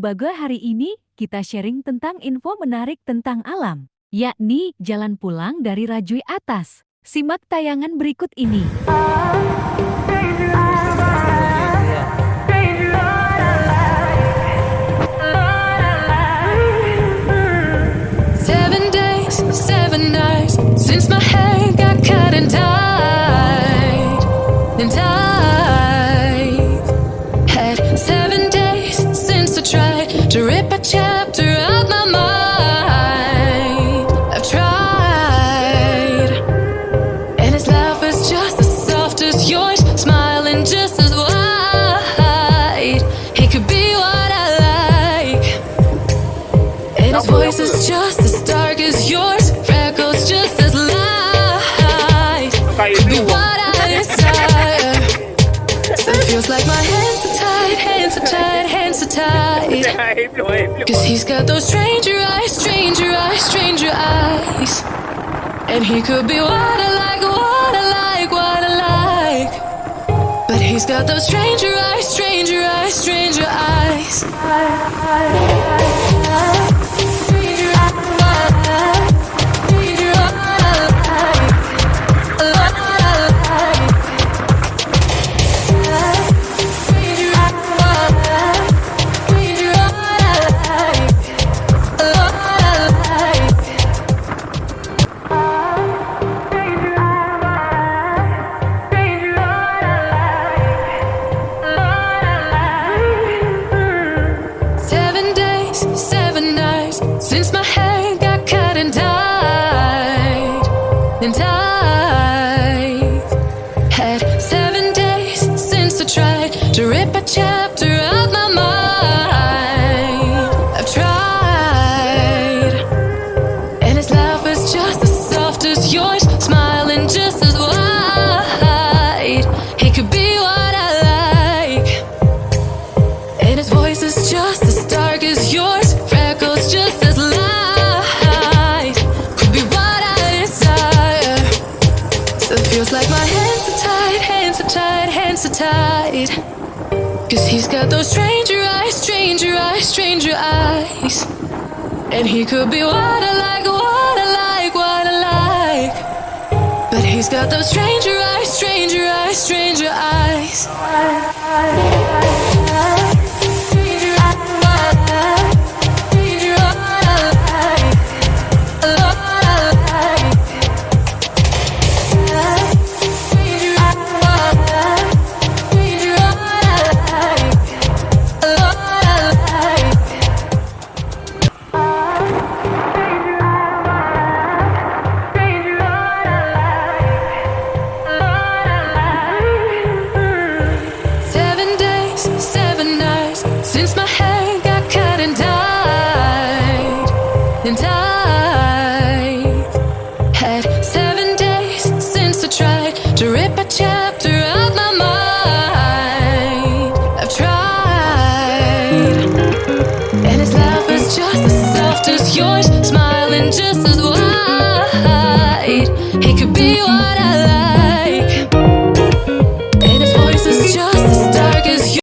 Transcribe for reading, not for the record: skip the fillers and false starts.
Baga, hari ini kita sharing tentang info menarik tentang alam, yakni jalan pulang dari Rajui atas. Simak tayangan berikut ini. 7 days, 7 nights since my hair got cut and dyed. And I've had 7 days since I tried to rip a chapter out my mind. I've tried, and his laugh is just as soft as yours, smiling just as wide. He could be what I like, and his voice is just as dark as yours, freckles just as light. Could be what I desire. So it feels like my hands are tied, hands are tied, hands are tied. Cause he's got those stranger eyes, stranger eyes, stranger eyes. And he could be what I like, what I like, what I like. But he's got those stranger eyes, stranger eyes, stranger eyes. Since my hair got cut and dyed. And I've had 7 days since I tried to rip a chapter out my mind. I've tried, and his laugh is just as soft as yours, smiling just as wide. He could be what I like, and his voice is just as dark as yours, freckles just as light. Could be what I desire. So it feels like my hands are tied, hands are tied, hands are tied. Cause he's got those stranger eyes, stranger eyes, stranger eyes. And he could be what I like, what I like, what I like. But he's got those stranger eyes, stranger eyes, stranger eyes. Since my hair got cut and dyed. And I've had 7 days since I tried to rip a chapter out my mind. I've tried, and his laugh is just as soft as yours, smiling just as wide. He could be what I like.